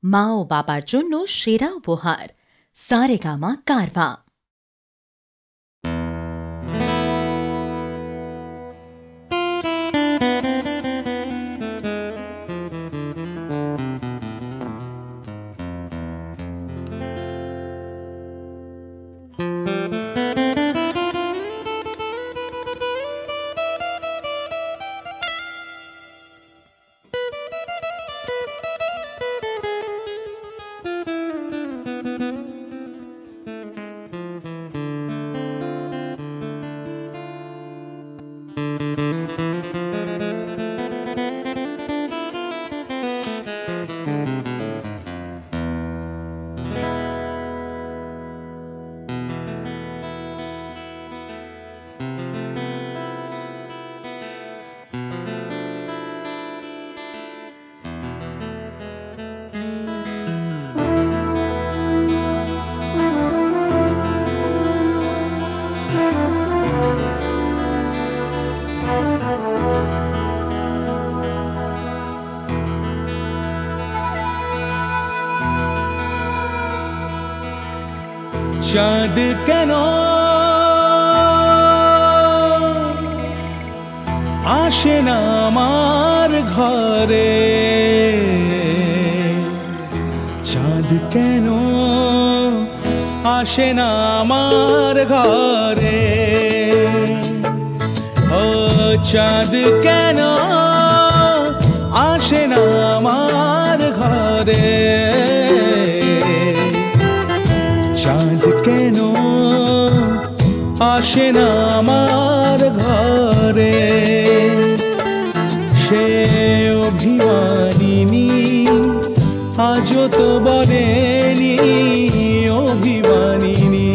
মা ও বাবার জন্য সেরা উপহার সারেগামা কারভা। চাঁদ কেন আসে না আমার ঘরে, চাঁদ কেন আসে না আমার ঘরে, ও চাঁদ কেন আসে না আমার ঘরে, চাঁদ কেন আসে না আমার ঘরে, সে অভিমানিনী আজও তো বলেনি, অভিমানিনী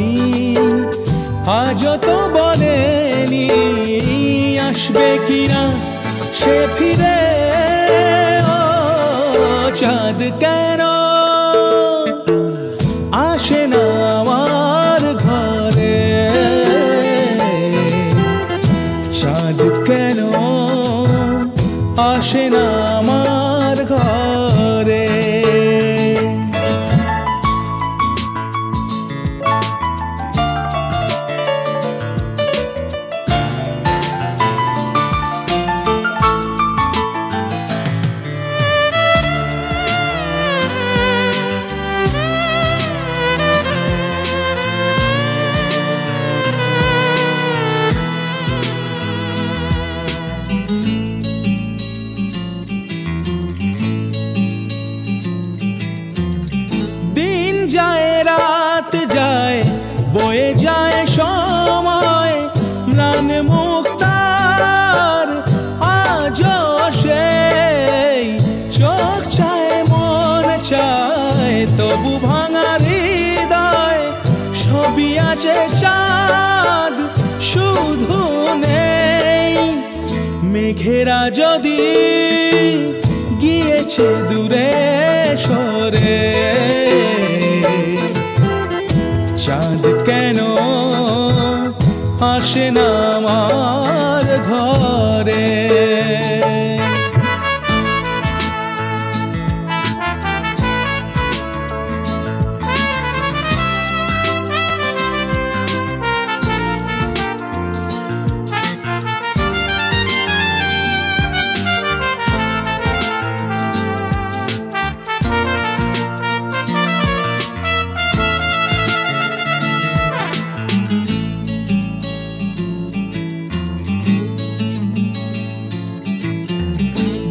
আজও তো বলেনি আসবে কিনা সে ফিরে, ও চাঁদ কেন আসে না আমার ঘরে, চাঁদ কেন আসে না আমার ঘরে। বয়ে যায় সময় ম্লান মুক্তার আজও সেই চোখ চায় মন চায় তবু ভাঙা হৃদয়, সবই আছে চাঁদ শুধু নেই, মেঘেরা যদি গিয়েছে দূরে সরে, চাঁদ কেন আসে না আমার ঘরে।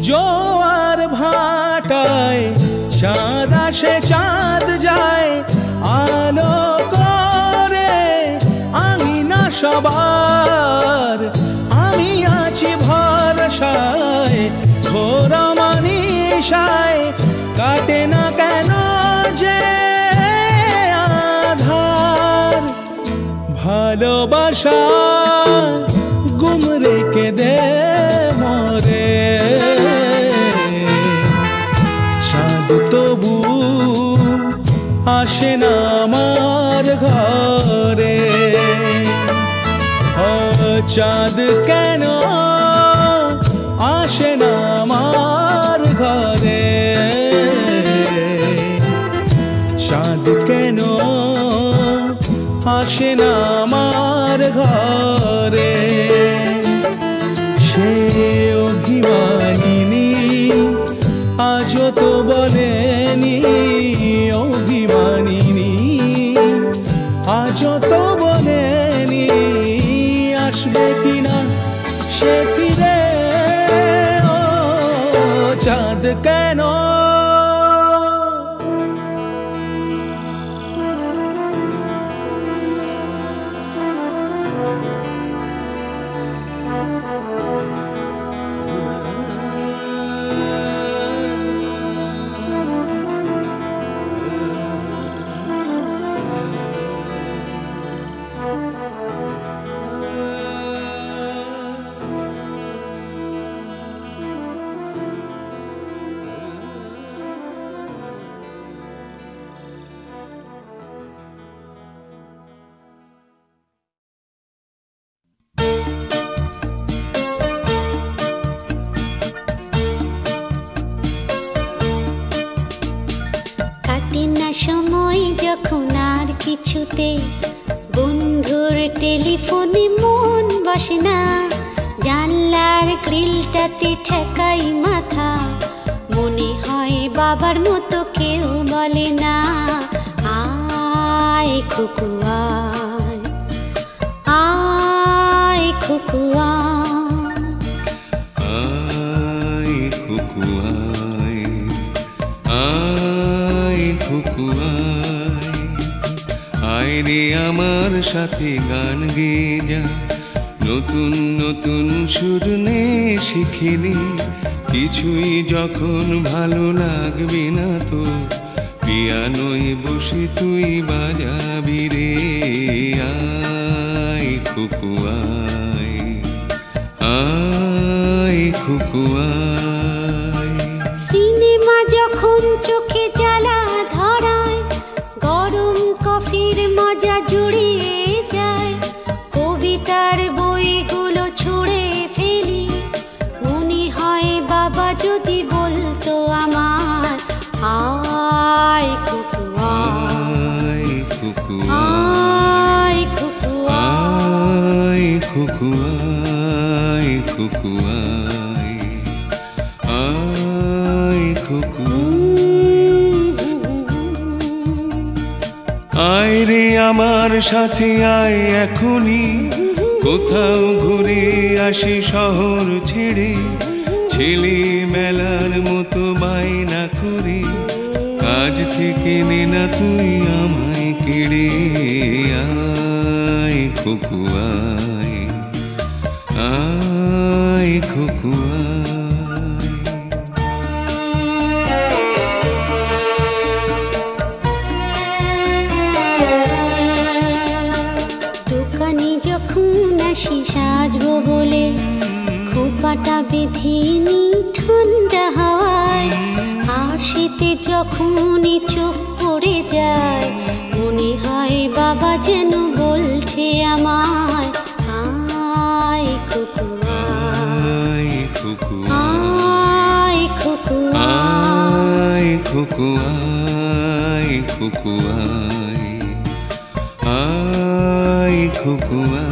জোয়ার ভাটায় চাঁদ আসে চাঁদ যায়, আলো করে আঙিনা সবার, আমি আছি ভরসায় ঘোরা মানিসায়, কাটে না কেন যে আধার, ভালোবাসা গুম রেখে দে মরে, চাঁদ তবু আসে না আমার ঘরে, ও চাঁদ কেন আসে না আমার ঘরে। চাঁদ কেন আসে না আমার ঘরে, সে অভিমানিনী আজও তো বলেনি, অভিমানিনী আজও তো বলেনি আসবে কিনা সে ফিরে। ও চাঁদ কেন কিছুতে বন্ধুর টেলিফোনে মন বসে না, জানলার গ্রিলটাতে ঠেকাই মাথা, মনে হয় বাবার মতো কেউ বলে না আয় খুকু আয়, আয় খুকু আয় খুকু আয়, আয় খুকু আয় রে আমার সাথে গান গেয়ে যা, নতুন নতুন সুর নে শিখিনি, কিছুই যখন ভালো লাগবে না তো পিয়ানোয় বসে তুই বাজাবি রে। আয় খুকু আয়, আয় খুকু আয়। সিনেমা যখন চোখে জ্বালা ধরায়, গরম কফির মজা জুড়িয়ে যায়, কবিতার বইগুলো ছুঁড়ে ফেলি, মনে হয় বাবা যদি বলতো আমার আয় খুকু আয়, খুকু আয় খুকু আয়, খুকু আয়, খুকু আয়, আয় খুকু আয় রে আমার সাথে আয় এখনই, কোথাও ঘুরে আসি শহর ছেড়ে, ছেলে মেলার মতো বায়না করে, কাজ থেকে নে না তুই আমায় কেড়ে। আয় খুকু আয়, আয় খুকু আয়। দোকানে যখন আসি সাজবো বলে, খোপাটা বেঁধে নি ঠান্ডা হাওয়ায়, আর শীতে যখনই চোখ পড়ে যায়, মনে হয় বাবা যেন বলছে আমায় আয় খুকু আয়, খুকু আয় খুকু আয়, খুকু আয়, খুকু আয়, আয় খুকু আয়।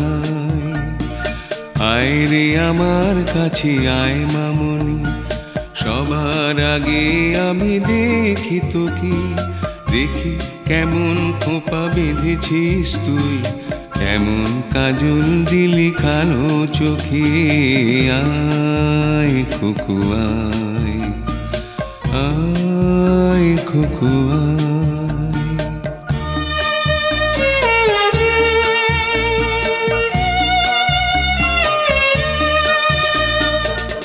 আয় রে আমার কাছে আয় মামনি, সবার আগে আমি দেখি তোকে, দেখি কেমন খোপা বেঁধেছিস তুই, কেমন কাজল দিলি কালো চোখে। আয় খুকু আয়, আয় খুকু আয়।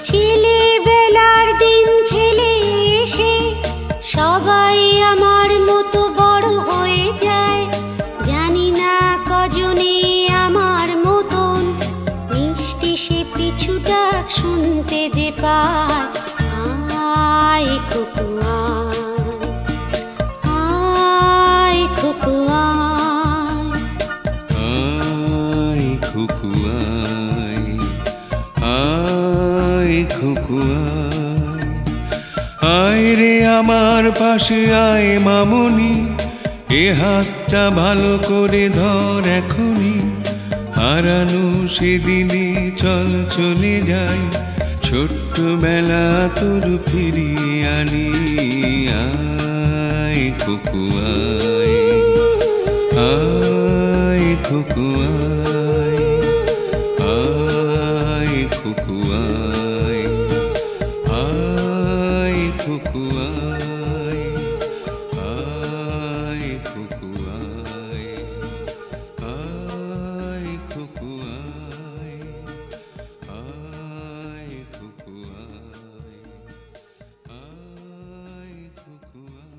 ছেলেবেলার দিন ফেলে এসে সবাই আমার মতো বড় হয়ে যায়, জানি না কজনে আমার মতন মিষ্টি সে পিছু ডাক শুনতে যে পায় আয় খুকু আয়, আয় খুকু আয়, আয় খুকু আয়, আয় খুকু আয়। আয় রে আমার পাশে আয় মামনি, এ হাতটা ভালো করে ধর এখনই, হারানো সেদিনে চল চলে যাই, ছোট্টবেলা তোর ফিরিয়ে আনি। আয় খোকো আয়, আয় খোকো আয়, আয় খোকো আয়, আয় খোকো আয়, আয় খোকো আয়, আয় খোকো আয়, আয় খোকো আয়, আয় খোকো আয়।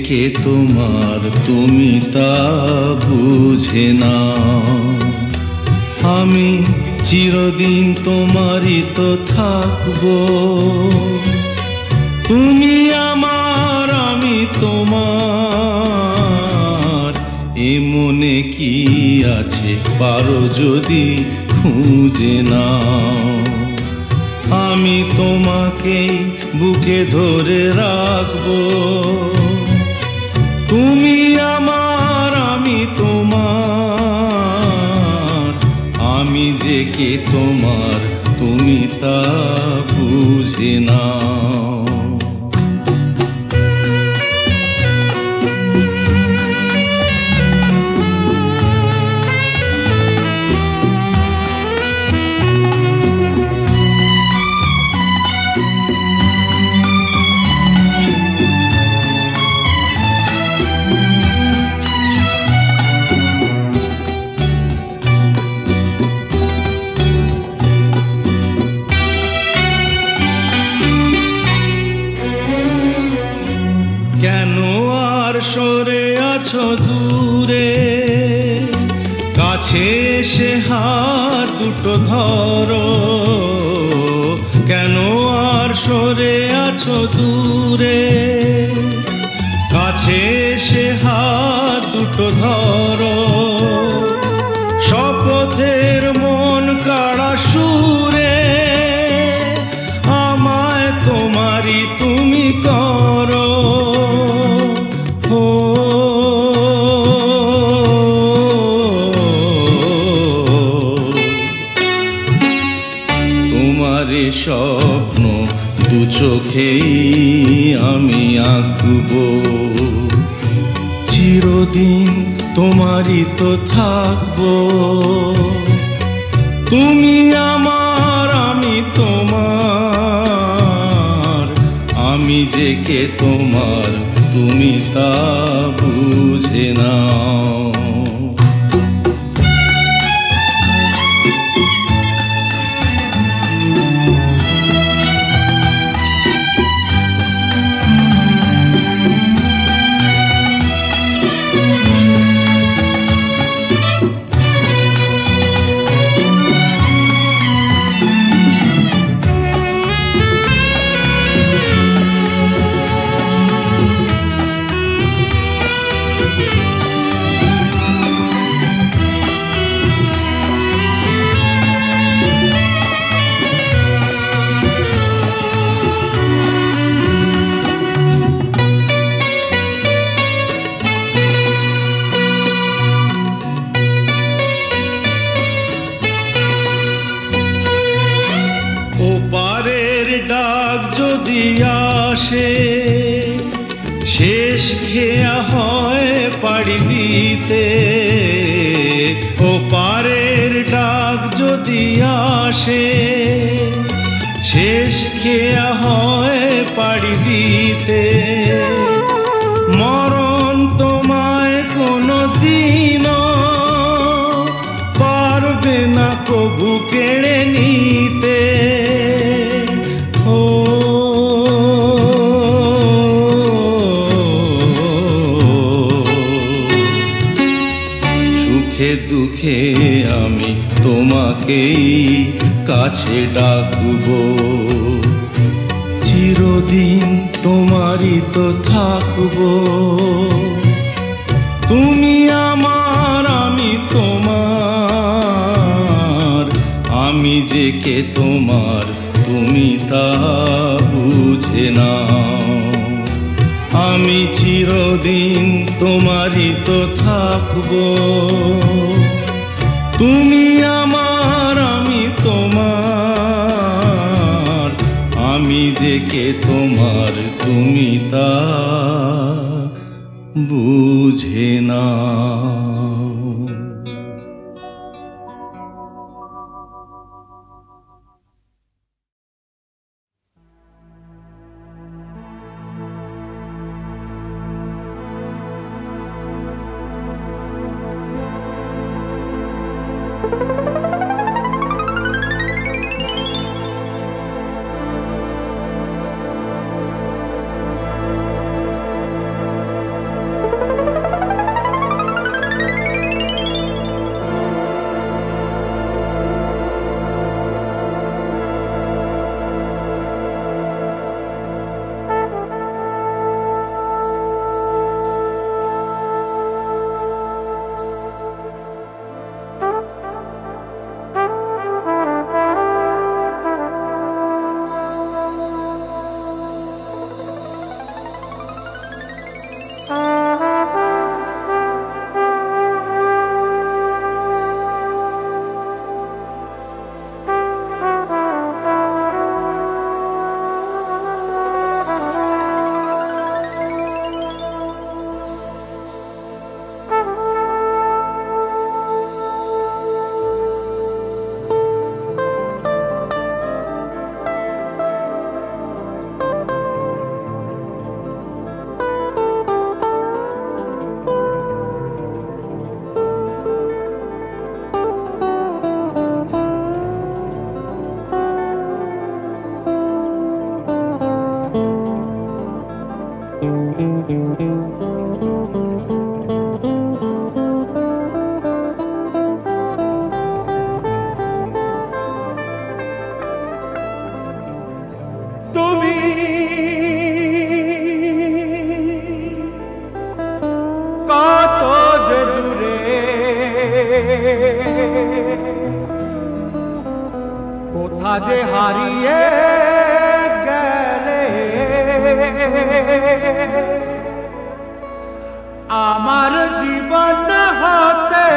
কে তোমার তুমি তা বুঝে না। আমি চিরদিন তোমারই তো থাকবো, তুমি আমার আমি তোমার। এ মনে কি আছে পারো যদি খুঁজে নাও, আমি তোমাকেই বুকে ধরে রাখবো। তুমি আমার আমি তোমার, আমি যে কে তোমার তুমি তা বুঝে নাও। কেন আর সরে আছো দূরে, কাছে এসে হাত দুটো ধরো। কেন আর সরে আছো দূরে, কাছে এসে হাত দুটো ধরো। শপথের মন কাড়া সুরে আমায় তোমারই তুমি করো। তোমারে স্বপ্ন দু চোখেই আমি আঁকবো, চিরদিন তোমারই তো থাকবো। তুমি আমার আমি তোমার, আমি যে কে তোমার তুমি তা বুঝে নাও। ওপারের ডাক যদি আসে, শেষ খেয়া হয় পাড়ি দিতে। ওপারের ডাক যদি আসে, শেষ খেয়া হয় পাড়ি দিতে। মরণ তোমায় কোনো দিনও পারবে না কবু কেড়ে নিতে। সুখে দুঃখে আমি তোমাকেই কাছে ডাকবো, চিরদিন তোমারই তো থাকবো। তুমি আমার আমি তোমার, আমি যে কে তোমার তুমি তা বুঝে নাও। আমি চিরদিন তোমারই তো থাকবো, তুমি আমার আমি তোমার, আমি যে কে তোমার তুমি তা বুঝে নাও। যে হারিয়ে গেলে আমার জীবন হতে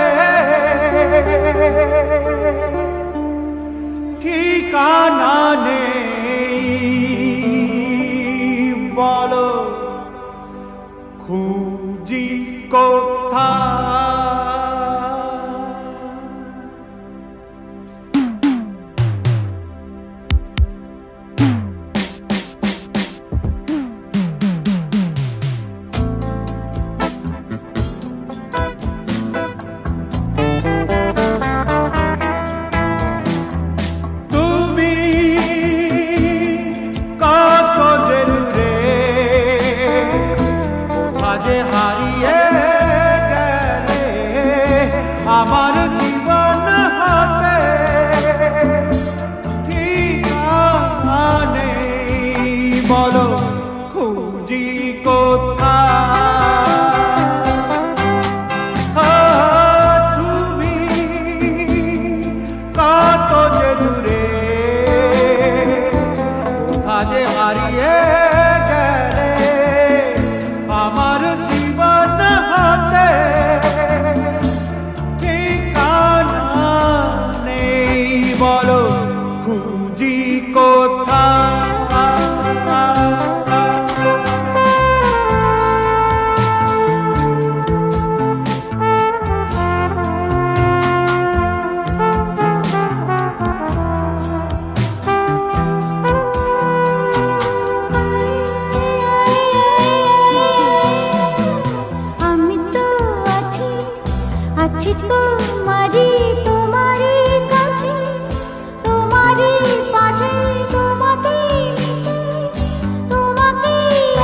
ঠিকানা নেই বলো খুঁজি কোথায় আমার জীবন হতে ঠিকানা নেই বলো খুঁজি কোথায় তুমি কত যে দূরে কোথা যে হারিয়ে গেলে আমার জীবন হতে বলো খুঁজি কোথায় আমি তো আছি আছি তোমারই তোমারই কাছে তোমারই পাশে তোমাকে মিশে তোমাকে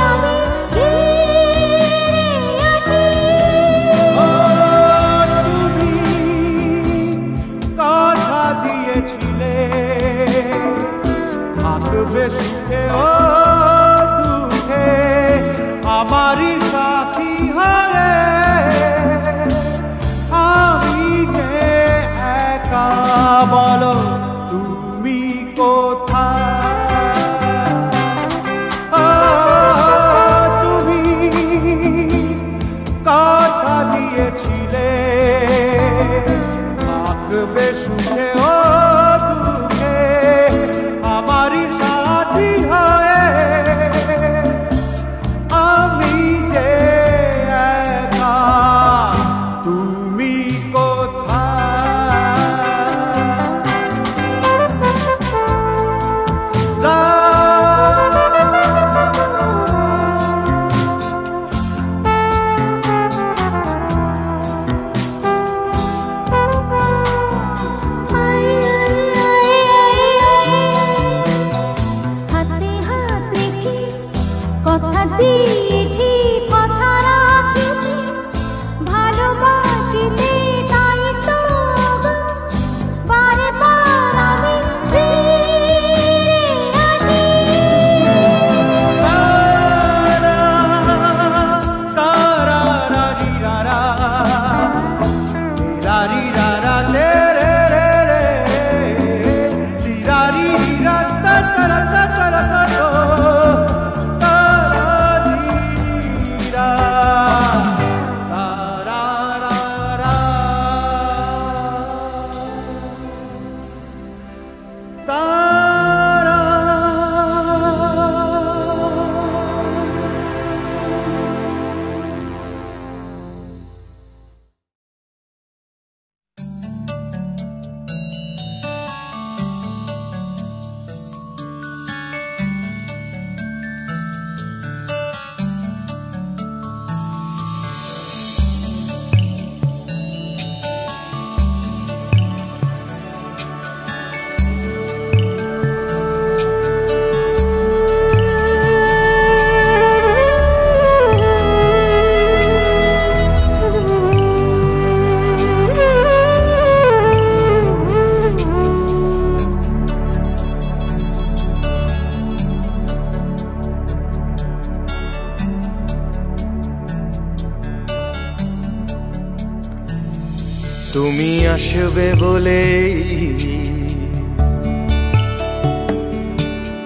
আমি ঘিরে আছি তুমি কথা দিয়েছিলে থাকবে সুখে ও দুঃখে আমারই সাথী হয়ে আমি যে একা বলো তুমি কোথায় তুমি কথা দিয়েছিলে থাকবে সুখে ও দুঃখে আমারই সাথী হয়ে আমি যে একা তুমি হাতে হাত রেখে কথা দিয়েছি কথা রাখিনি ভালোবাসিতে তাই তো বারে বার আমি ফিরে আসি তুমি আসবে বলে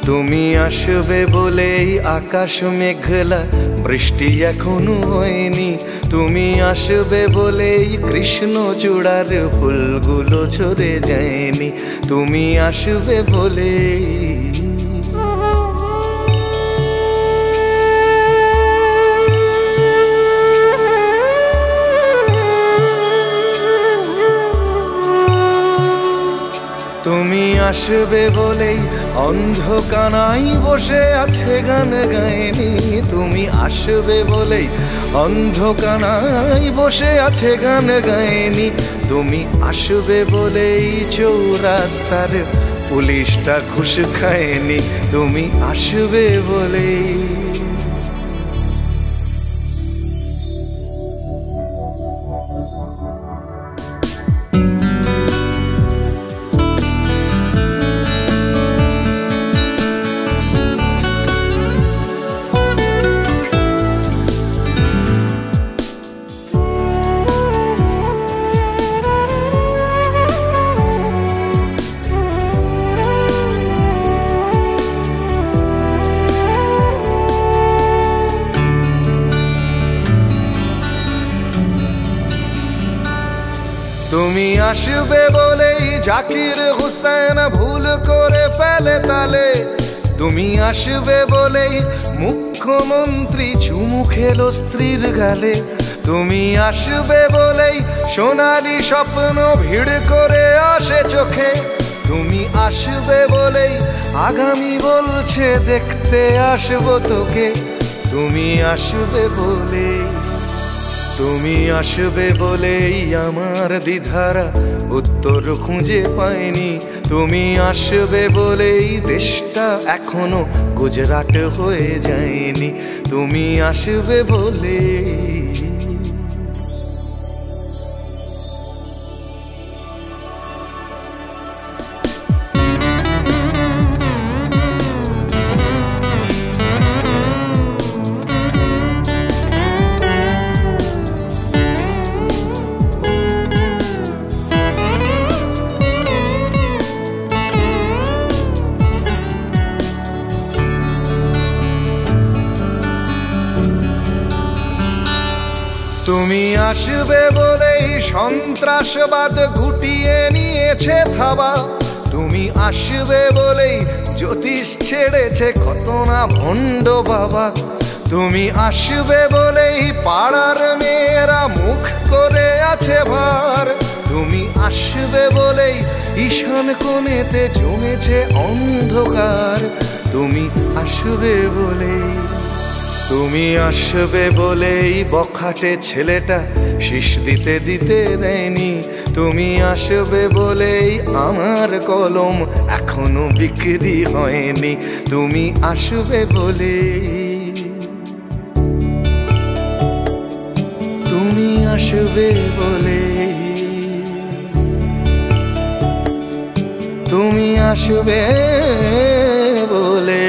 তুমি আসবে বলেই আকাশ মেঘলা, বৃষ্টি এখনো হয়নি। তুমি আসবে বলেই কৃষ্ণ চূড়ার ফুলগুলো ঝরে যায়নি। তুমি আসবে বলেই তুমি আসবে বলেই অন্ধকানাই বসে আছে গান গায়নি। তুমি আসবে বলেই অন্ধকানাই বসে আছে গান গায়নি। তুমি আসবে বলেই চৌরাস্তার পুলিশটা ঘুষ খায়নি। তুমি আসবে বলেই তুমি আসবে বলেই জাকির হুসেন ভুল করে ফেলে তালে। তুমি আসবে বলেই মুখ্যমন্ত্রী চুমু খেলো স্ত্রীর গালে। তুমি আসবে বলেই সোনালি স্বপ্ন ভিড় করে আসে চোখে। তুমি আসবে বলেই আগামী বলছে দেখতে আসবো তোকে। তুমি আসবে বলেই তুমি আসবে বলেই আমার দ্বিধারা উত্তর খুঁজে পায়নি। তুমি আসবে বলেই দেশটা এখনো গুজরাট হয়ে যায়নি। তুমি আসবে বলেই তুমি আসবে বলেই সন্ত্রাসবাদ গুটিয়ে নিয়েছে থাবা। তুমি আসবে বলেই জ্যোতিষ ছেড়েছে কত না ভণ্ড বাবা। তুমি আসবে বলেই পাড়ার মেয়েরা মুখ করে আছে ভার। তুমি আসবে বলেই ঈশান কোণেতে জমেছে অন্ধকার। তুমি আসবে বলেই তুমি আসবে বলেই বখাটে ছেলেটা শীষ দিতে দিতে দেয়নি। তুমি আসবে বলেই আমার কলম এখনো বিক্রি হয়নি। তুমি আসবে বলেই তুমি আসবে বলেই তুমি আসবে বলে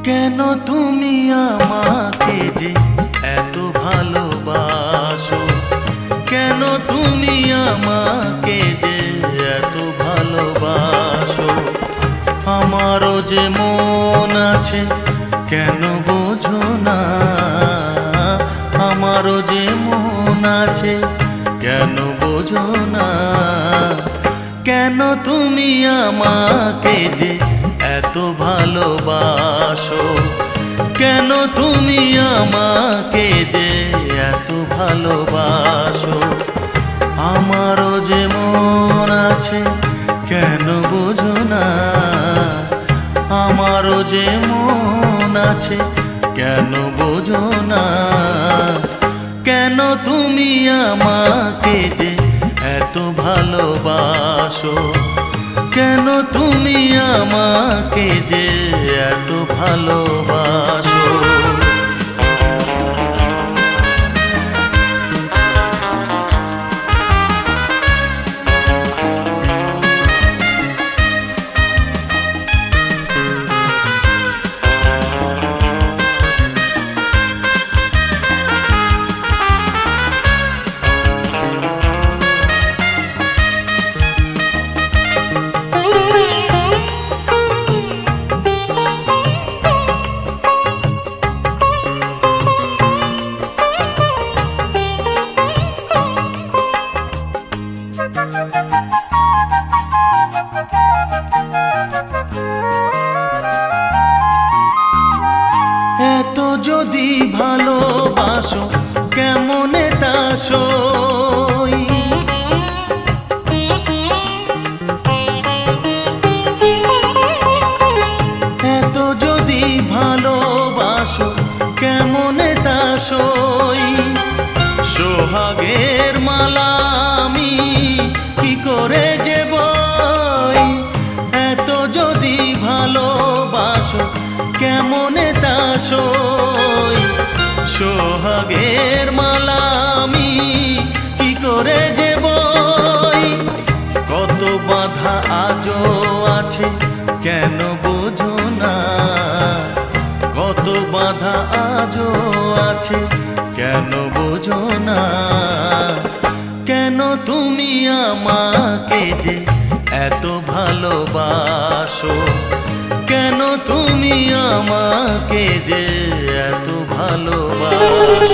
কেন তুমি আমাকে যে এত ভালোবাসো, কেন তুমি আমাকে যে এত ভালোবাসো। আমারও যে মন আছে কেন বোঝো না, আমারও যে মন আছে কেন বোঝো না। কেন তুমি আমাকে যে এত ভালোবাসো, কেন তুমি আমাকে যে এত ভালোবাসো। আমারও যে মন আছে কেন বোঝো না, আমারও যে মন আছে কেন বোঝো না। কেন তুমি আমাকে যে এত ভালোবাসো, কেন তুমি আমাকে যে এত ভালোবাসো। এত যদি ভালোবাসো কেমনে তা সই, এত যদি ভালোবাসো কেমনে তা সই। সোহাগের মালা আমি কি করে যে বই, এত যদি ভালোবাসো কেমনে তা সই। সোহাগের মালা আমি কি করে যে বই। কত বাধা আজও আছে কেন বোঝো না, কত বাধা আজও আছে কেন বোঝো না। কেন তুমি আমাকে যে এত ভালোবাসো, কেন তুমি আমাকে যে এত ভালোবাসো।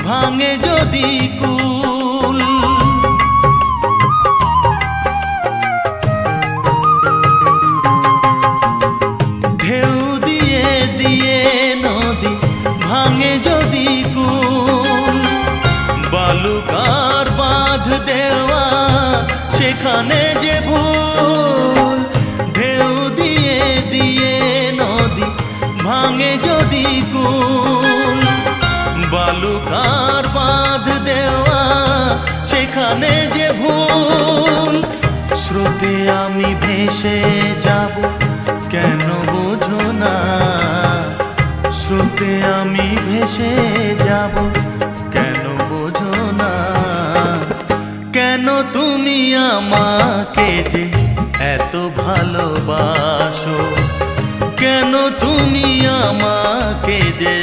ভাঙে যদি কুল, ঢেউ দিয়ে দিয়ে নদী ভাঙে যদি কুল। বালুকার বাঁধ দেওয়া সেখানে যে ভুল। ঢেউ দিয়ে দিয়ে নদী ভাঙে যদি কুল। বালুকার বাঁধ দেওয়া সেখানে যে ভুল। স্রোতে আমি ভেসে যাব কেন বোঝো না, স্রোতে আমি ভেসে যাব কেন বোঝো না। কেন তুমি আমাকে যে এত ভালোবাসো, কেন তুমি আমাকে যে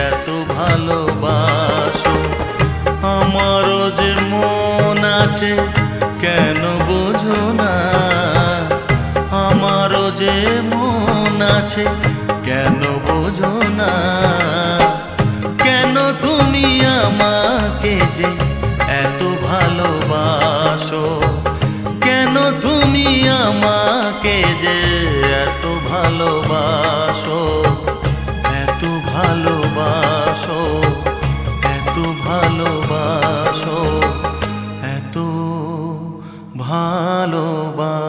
এত ভালোবাসো। আমারও যে মন আছে কেন বোঝো না, আমারও যে মন আছে কেন বোঝো না। কেন তুমি আমাকে যে এত ভালোবাসো, কেন তুমি আমাকে যে এত ভালোবাসো, এত ভালোবাসো, এত ভালোবাসো, এত ভালোবাসো।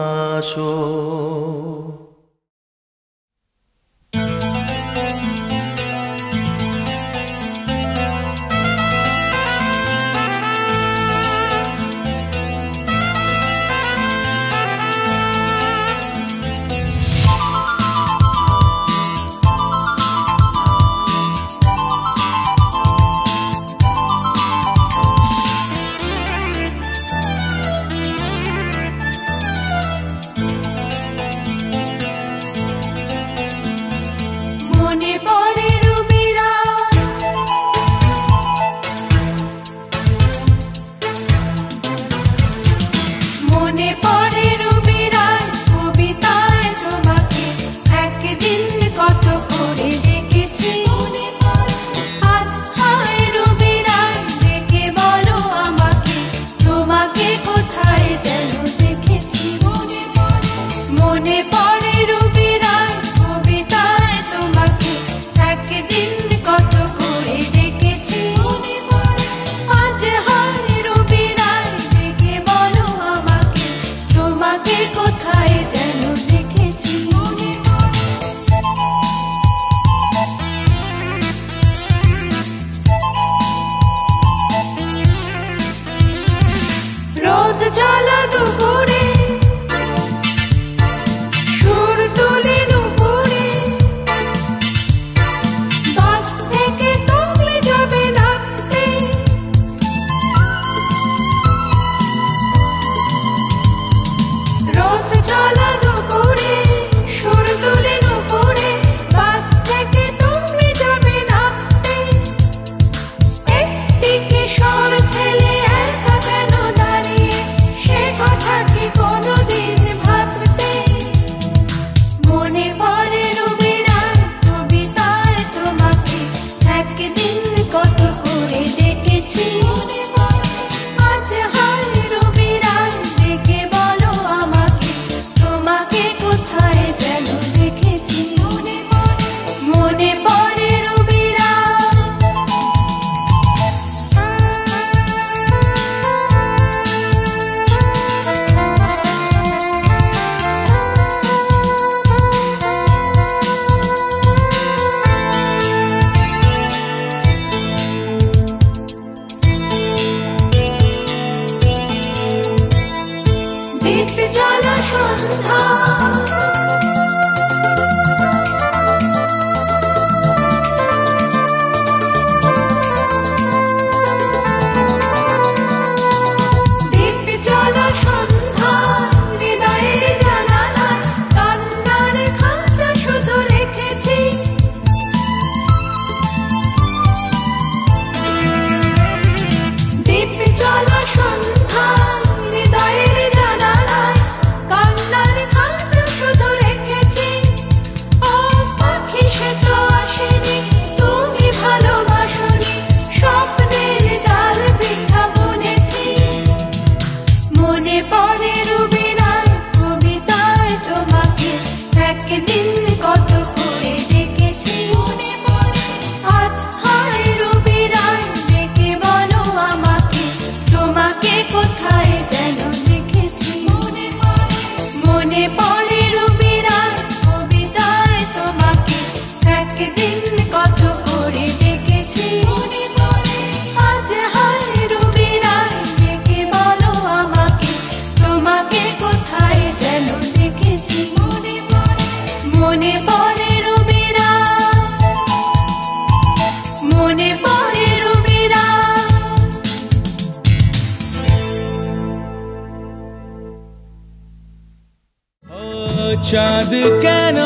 চাঁদ কেন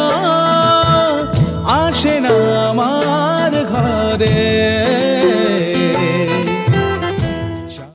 আসে না আমার ঘরে